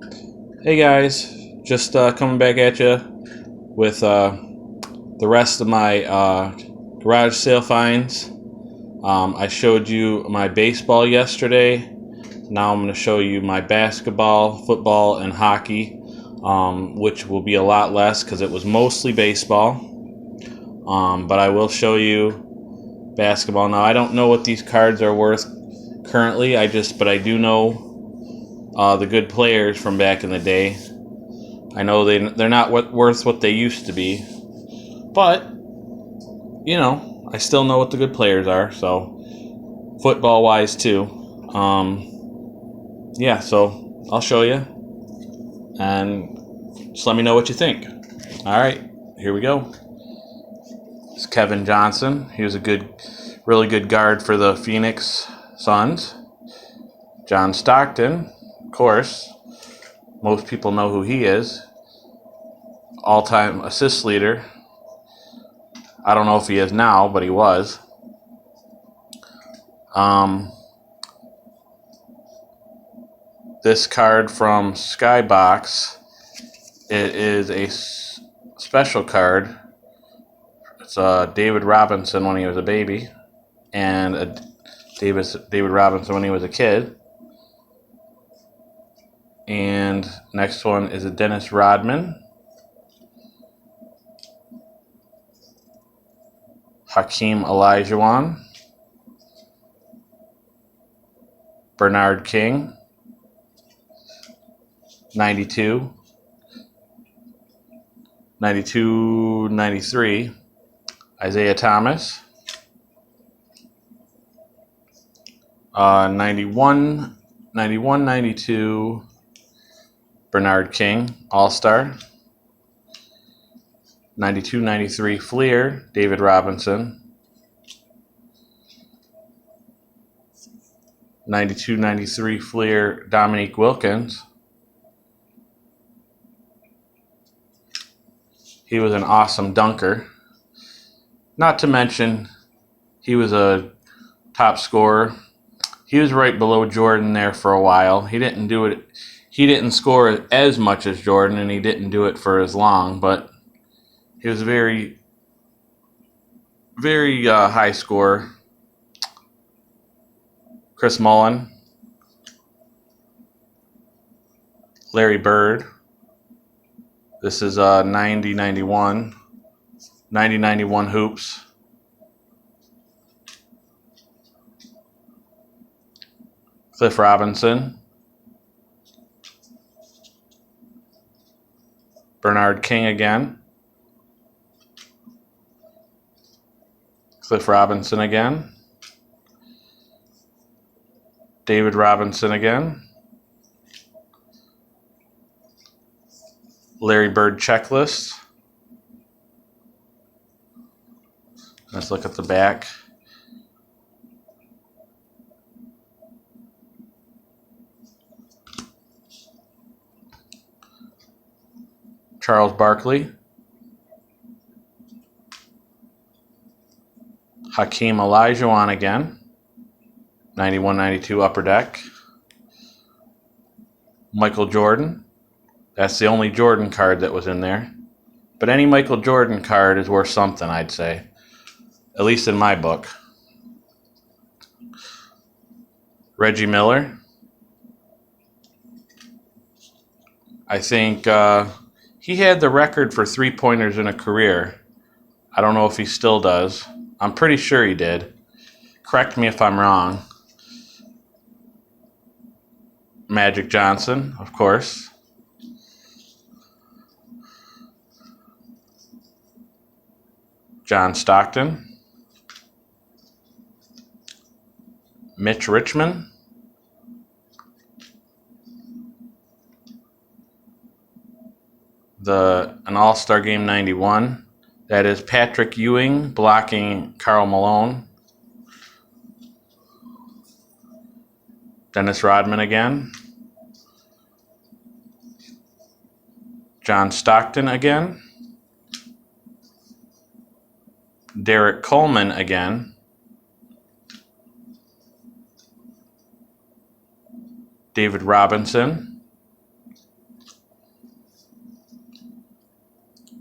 Hey guys, just coming back at you with the rest of my garage sale finds. I showed you my baseball yesterday. Now I'm going to show you my basketball, football, and hockey, which will be a lot less because it was mostly baseball. But I will show you basketball. Now I don't know what these cards are worth currently. But I do know the good players from back in the day. I know they're not worth what they used to be, but I still know what the good players are. So football wise too, yeah. So I'll show you, and just let me know what you think. All right, here we go. It's Kevin Johnson. He was a really good guard for the Phoenix Suns. John Stockton, of course, most people know who he is. All-time assist leader. I don't know if he is now, but he was. This card from Skybox, it is a special card. It's David Robinson when he was a baby, and David Robinson when he was a kid. And next one is a Dennis Rodman, Hakeem Olajuwon, Bernard King, 92, 93, Isaiah Thomas, 91, 92, Bernard King, All-Star, 92, 93, Fleer, David Robinson, 92, 93, Fleer, Dominique Wilkins. He was an awesome dunker. Not to mention, he was a top scorer. He was right below Jordan there for a while. He didn't score as much as Jordan, and he didn't do it for as long, but he was very, very high scorer. Chris Mullin, Larry Bird. This is 90-91 hoops. Cliff Robinson, Bernard King again, Cliff Robinson again, David Robinson again, Larry Bird checklist. Let's look at the back. Charles Barkley, Hakeem Olajuwon again, 91-92 upper deck. Michael Jordan. That's the only Jordan card that was in there. But any Michael Jordan card is worth something, I'd say. At least in my book. Reggie Miller. I think he had the record for three-pointers in a career. I don't know if he still does. I'm pretty sure he did. Correct me if I'm wrong. Magic Johnson, of course. John Stockton. Mitch Richmond. An All-Star Game 91. That is Patrick Ewing blocking Karl Malone. Dennis Rodman again. John Stockton again. Derek Coleman again. David Robinson.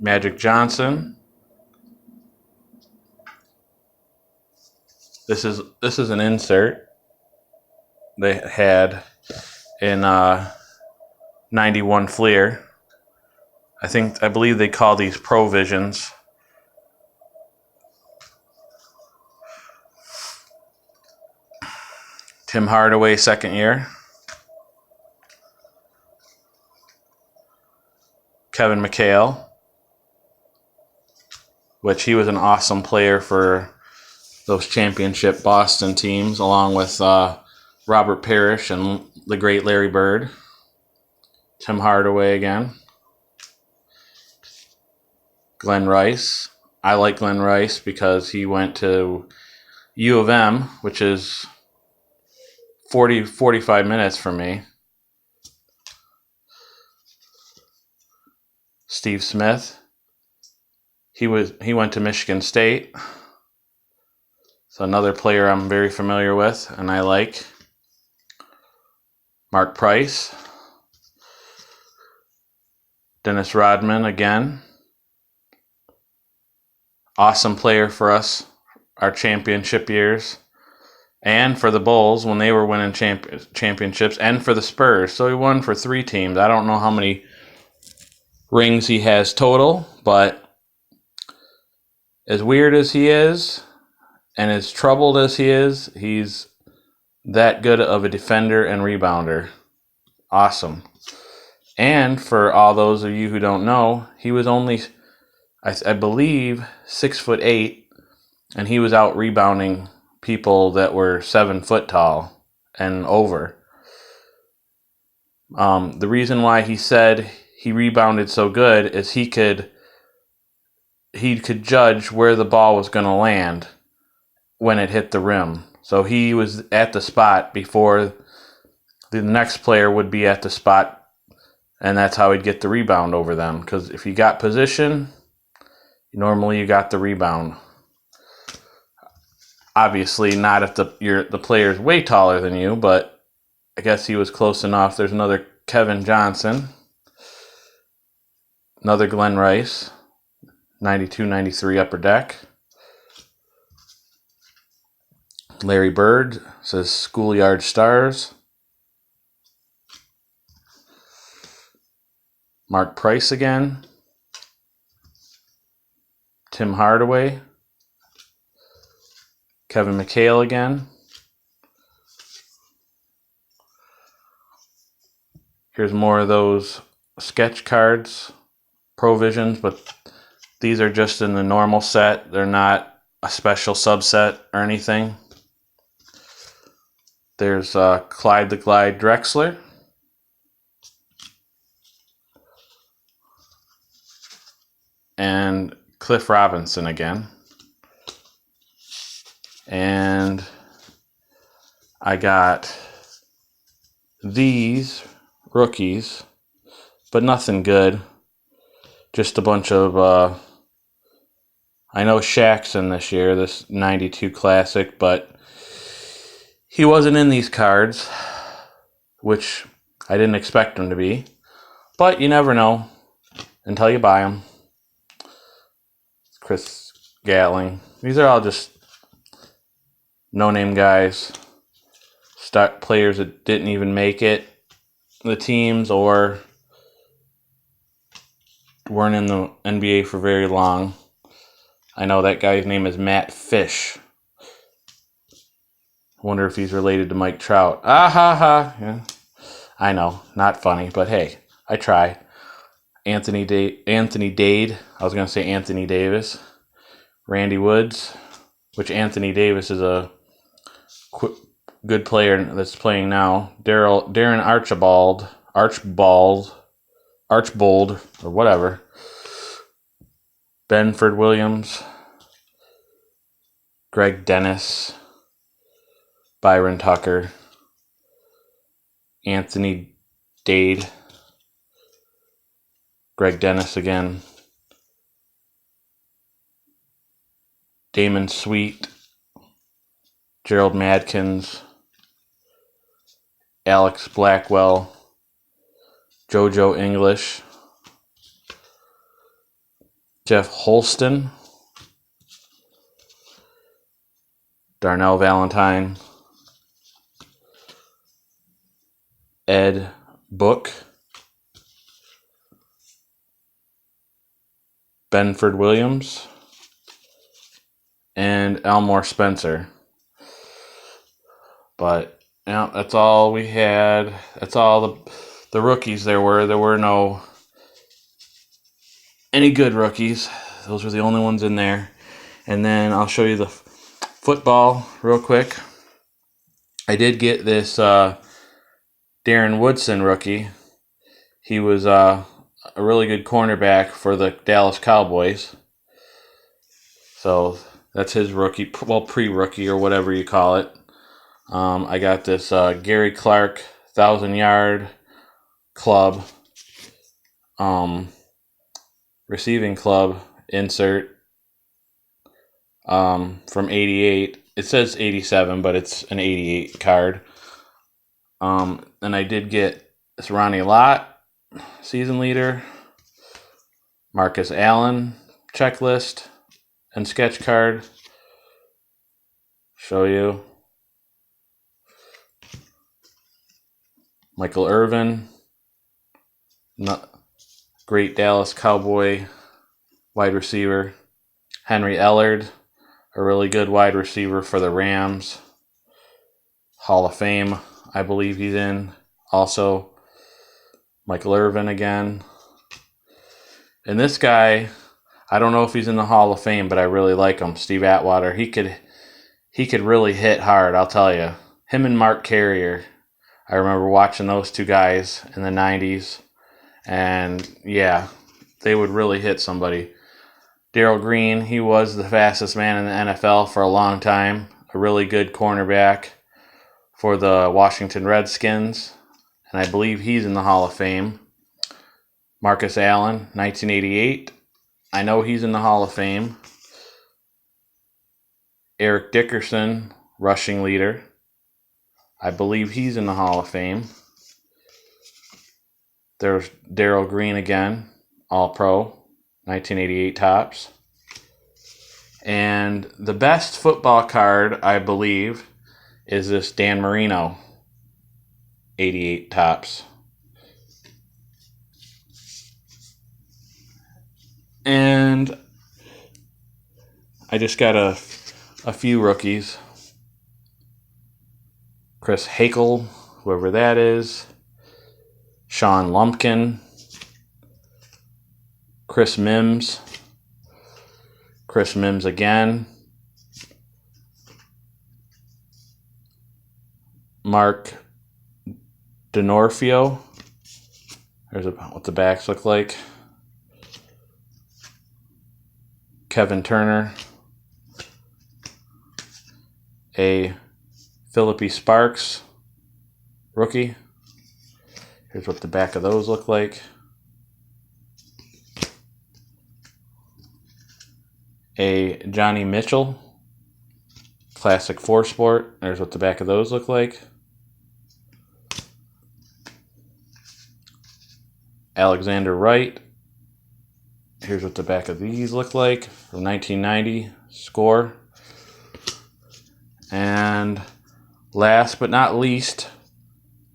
Magic Johnson. This is an insert they had in 91 Fleer. I believe they call these Provisions. Tim Hardaway, second year. Kevin McHale, which he was an awesome player for those championship Boston teams, along with Robert Parrish and the great Larry Bird. Tim Hardaway again. Glenn Rice. I like Glenn Rice because he went to U of M, which is 45 minutes from me. Steve Smith. He went to Michigan State. So another player I'm very familiar with and I like. Mark Price. Dennis Rodman again. Awesome player for us, our championship years. And for the Bulls when they were winning championships. And for the Spurs. So he won for 3 teams. I don't know how many rings he has total, but as weird as he is and as troubled as he is, he's that good of a defender and rebounder. Awesome. And for all those of you who don't know, he was only, I believe, 6'8", and he was out rebounding people that were 7 foot tall and over. The reason why he said he rebounded so good is he could judge where the ball was going to land when it hit the rim. So he was at the spot before the next player would be at the spot, and that's how he'd get the rebound over them. Because if you got position, normally you got the rebound. Obviously not if the player's way taller than you, but I guess he was close enough. There's another Kevin Johnson. Another Glenn Rice. 92-93 Upper Deck. Larry Bird says Schoolyard Stars. Mark Price again. Tim Hardaway. Kevin McHale again. Here's more of those sketch cards, Provisions, but these are just in the normal set. They're not a special subset or anything. There's Clyde the Glide Drexler. And Cliff Robinson again. And I got these rookies, but nothing good. Just a bunch of, I know Shaq's in this year, this 92 Classic, but he wasn't in these cards, which I didn't expect him to be. But you never know until you buy them. Chris Gatling. These are all just no-name guys. Start players that didn't even make it, the teams, or weren't in the NBA for very long. I know that guy's name is Matt Fish. Wonder if he's related to Mike Trout. Ah ha ha. Yeah. I know, not funny, but hey, I try. Anthony Dade. I was going to say Anthony Davis. Randy Woods, which Anthony Davis is a good player that's playing now. Darren Archbold, or whatever. Benford Williams. Greg Dennis. Byron Tucker. Anthony Dade. Greg Dennis again. Damon Sweet. Gerald Madkins. Alex Blackwell. JoJo English. Jeff Holston, Darnell Valentine, Ed Book, Benford Williams, and Elmore Spencer. But yeah, that's all we had. That's all the rookies there were. There were no any good rookies. Those were the only ones in there. And then I'll show you the football real quick. I did get this Darren Woodson rookie. He was a really good cornerback for the Dallas Cowboys. So that's his rookie, well, pre-rookie or whatever you call it. I got this Gary Clark 1,000-yard club, receiving club insert from 88. It says 87, but it's an 88 card. And I did get this Ronnie Lott, season leader, Marcus Allen checklist and sketch card. Show you. Michael Irvin, great Dallas Cowboy wide receiver. Henry Ellard, a really good wide receiver for the Rams. Hall of Fame, I believe he's in. Also, Michael Irvin again. And this guy, I don't know if he's in the Hall of Fame, but I really like him. Steve Atwater. He could really hit hard, I'll tell you. Him and Mark Carrier. I remember watching those two guys in the 90s. And yeah, they would really hit somebody. Darrell Green, he was the fastest man in the NFL for a long time. A really good cornerback for the Washington Redskins. And I believe he's in the Hall of Fame. Marcus Allen, 1988. I know he's in the Hall of Fame. Eric Dickerson, rushing leader. I believe he's in the Hall of Fame. There's Darrell Green again, All-Pro, 1988 tops. And the best football card, I believe, is this Dan Marino, 88 tops. And I just got a few rookies. Chris Hakel, whoever that is. Sean Lumpkin. Chris Mims. Chris Mims again. Mark Denorfio. There's what the backs look like. Kevin Turner. A Philippi Sparks rookie. Here's what the back of those look like. A Johnny Mitchell Classic 4 Sport. There's what the back of those look like. Alexander Wright. Here's what the back of these look like from 1990 score. And last but not least,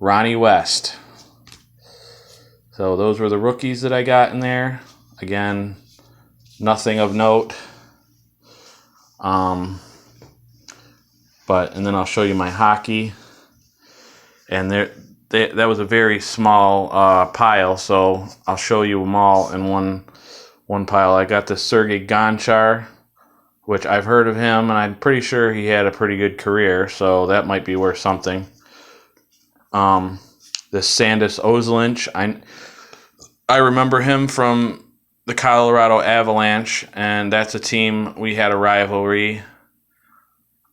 Ronnie West. So those were the rookies that I got in there. Again, nothing of note. And then I'll show you my hockey. And that was a very small pile, so I'll show you them all in one pile. I got this Sergei Gonchar, which I've heard of him, and I'm pretty sure he had a pretty good career, so that might be worth something. This Sandis Ozolinsh, I remember him from the Colorado Avalanche, and that's a team we had a rivalry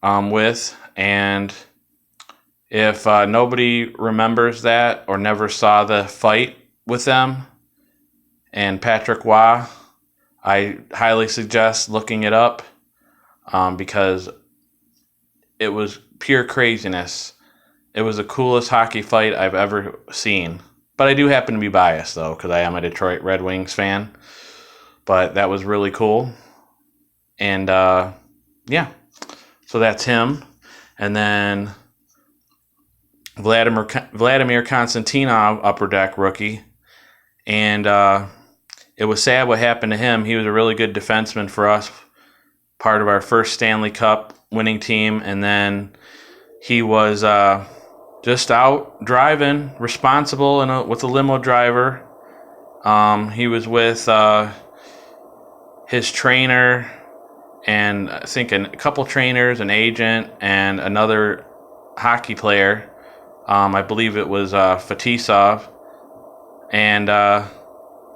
with. And if nobody remembers that or never saw the fight with them and Patrick Waugh, I highly suggest looking it up because it was pure craziness. It was the coolest hockey fight I've ever seen. But I do happen to be biased, though, because I am a Detroit Red Wings fan. but that was really cool. And yeah, so that's him. And then Vladimir Konstantinov, Upper Deck rookie. And it was sad what happened to him. He was a really good defenseman for us, part of our first Stanley Cup winning team. And then he was just out driving, responsible with a limo driver. He was with his trainer and I think a couple trainers, an agent, and another hockey player. I believe it was Fetisov. And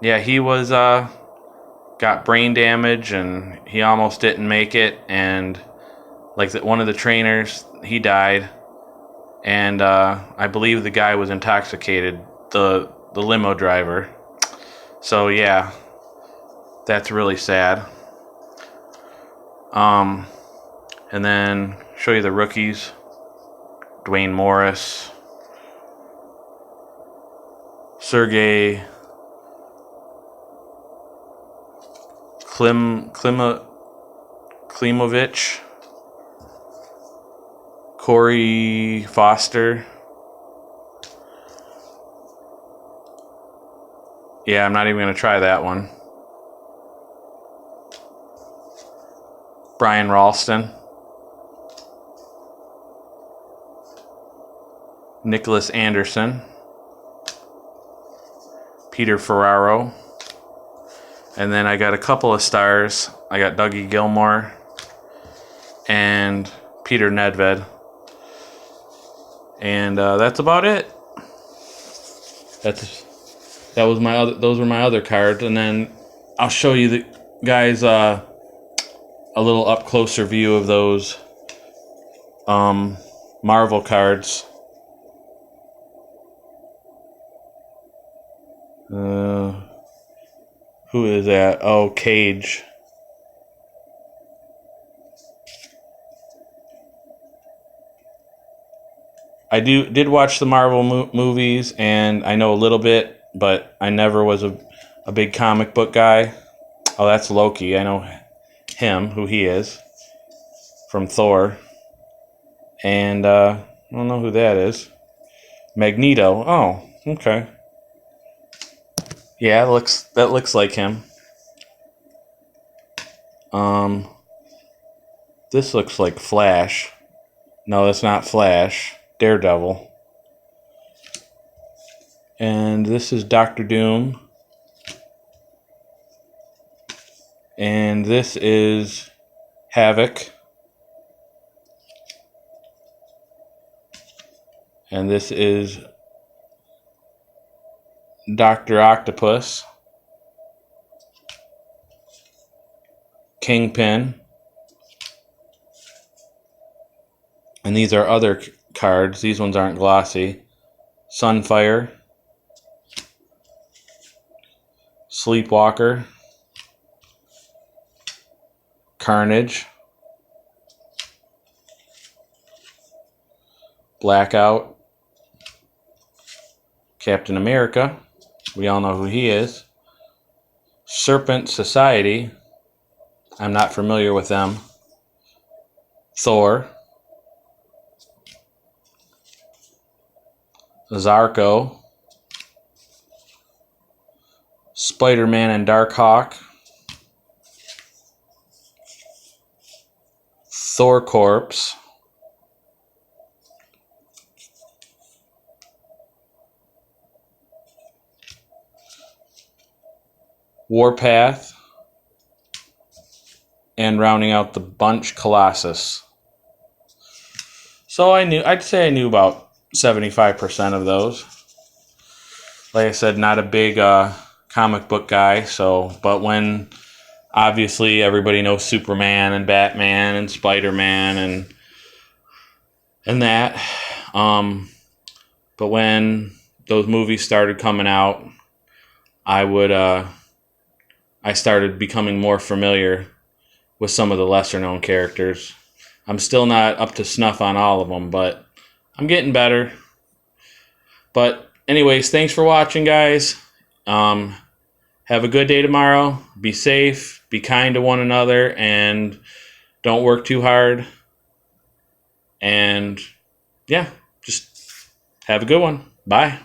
yeah, he was got brain damage and he almost didn't make it. And like one of the trainers, he died. And I believe the guy was intoxicated, the limo driver. So yeah, that's really sad. And then show you the rookies. Dwayne Morris, Sergei Klimovich, Corey Foster. Yeah, I'm not even going to try that one. Brian Ralston. Nicholas Anderson. Peter Ferraro. And then I got a couple of stars. I got Dougie Gilmore and Peter Nedved. And that's about it. Those were my other cards. And then I'll show you the guys a little up closer view of those Marvel cards. Who is that? Oh, Cage. I did watch the Marvel movies, and I know a little bit, but I never was a big comic book guy. Oh, that's Loki. I know him, who he is, from Thor. And I don't know who that is. Magneto. Oh, okay. Yeah, that looks like him. This looks like Flash. No, that's not Flash. Daredevil. And this is Doctor Doom. And this is Havoc. And this is Dr. Octopus. Kingpin. And these are other cards. These ones aren't glossy. Sunfire. Sleepwalker. Carnage. Blackout. Captain America. We all know who he is. Serpent Society. I'm not familiar with them. Thor. Zarko. Spider-Man and Darkhawk. Thor Corpse. Warpath. And rounding out the bunch, Colossus. So I'd say I knew about 75% of those. Like I said, not a big comic book guy, but when obviously everybody knows Superman and Batman and Spider-Man and that. But when those movies started coming out, I started becoming more familiar with some of the lesser known characters. I'm still not up to snuff on all of them, but I'm getting better. But anyways, thanks for watching, guys. have a good day tomorrow. Be safe, be kind to one another, and don't work too hard. And yeah, just have a good one. Bye.